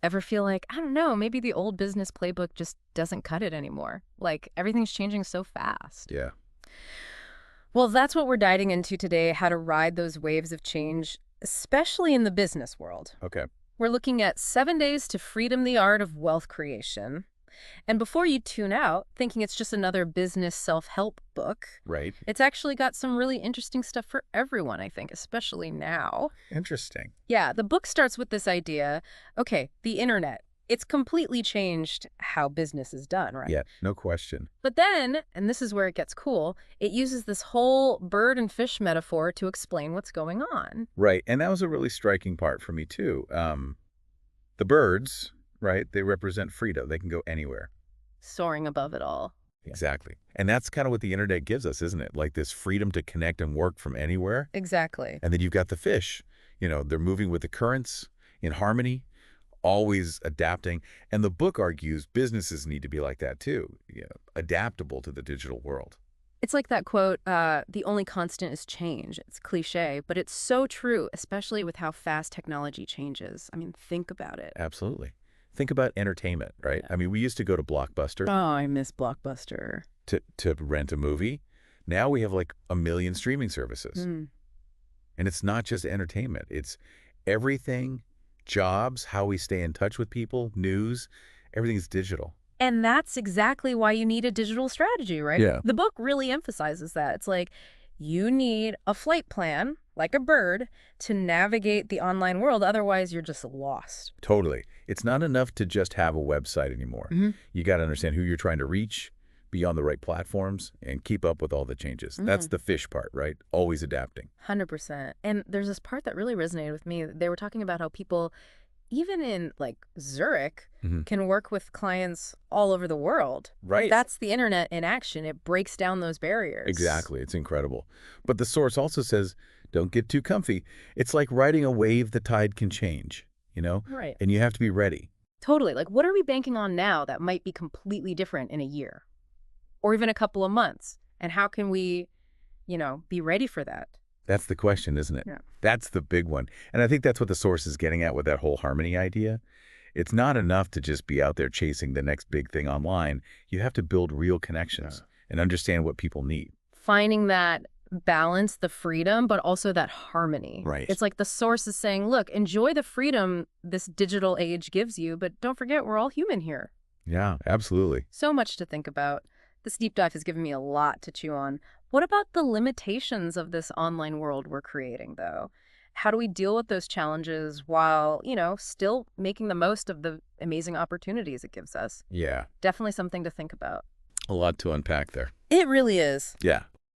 Ever feel like, I don't know, maybe the old business playbook just doesn't cut it anymore? Like, everything's changing so fast. Yeah. Well, that's what we're diving into today, how to ride those waves of change, especially in the business world. Okay. We're looking at 7 days to freedom, the art of wealth creation. And before you tune out, thinking it's just another business self-help book, Right. it's actually got some really interesting stuff for everyone, I think, especially now. Interesting. Yeah, the book starts with this idea, okay, the internet. It's completely changed how business is done, right? Yeah, no question. But then, and this is where it gets cool, it uses this whole bird and fish metaphor to explain what's going on. Right. And that was a really striking part for me, too. The birds, right, they represent freedom. They can go anywhere. Soaring above it all. Exactly. And that's kind of what the internet gives us, isn't it? Like this freedom to connect and work from anywhere. Exactly. And then you've got the fish. They're moving with the currents in harmony, always adapting. And the book argues businesses need to be like that too, adaptable to the digital world. It's like that quote, the only constant is change. It's cliche, but it's so true, especially with how fast technology changes. I mean, think about it. Absolutely. Think about entertainment, right? I mean, we used to go to Blockbuster Oh, I miss Blockbuster. to rent a movie. Now we have like a million streaming services. Hmm. And it's not just entertainment. It's everything, jobs, how we stay in touch with people, news, everything's digital. And that's exactly why you need a digital strategy, right? Yeah. The book really emphasizes that. It's like you need a flight plan, like a bird, to navigate the online world. Otherwise, you're just lost. Totally. It's not enough to just have a website anymore. Mhm. You got to understand who you're trying to reach, be on the right platforms, and keep up with all the changes. That's the fish part, right? Always adapting. 100%. And there's this part that really resonated with me. They were talking about how people, even in like Zurich, Mhm. can work with clients all over the world. Right. That's the internet in action. It breaks down those barriers. Exactly. It's incredible. But the source also says, don't get too comfy. It's like riding a wave the tide can change, Right. and you have to be ready. Totally. Like, what are we banking on now that might be completely different in a year or even a couple of months? And how can we, be ready for that? That's the question, isn't it? Yeah. That's the big one. And I think that's what the source is getting at with that whole harmony idea. It's not enough to just be out there chasing the next big thing online. You have to build real connections and understand what people need. Finding that balance, the freedom, but also that harmony. Right. It's like the source is saying, look, enjoy the freedom this digital age gives you, but don't forget we're all human here. Yeah, absolutely. So much to think about. This deep dive has given me a lot to chew on. What about the limitations of this online world we're creating, though? How do we deal with those challenges while, still making the most of the amazing opportunities it gives us? Yeah, Definitely something to think about. a lot to unpack there. It really is. Yeah.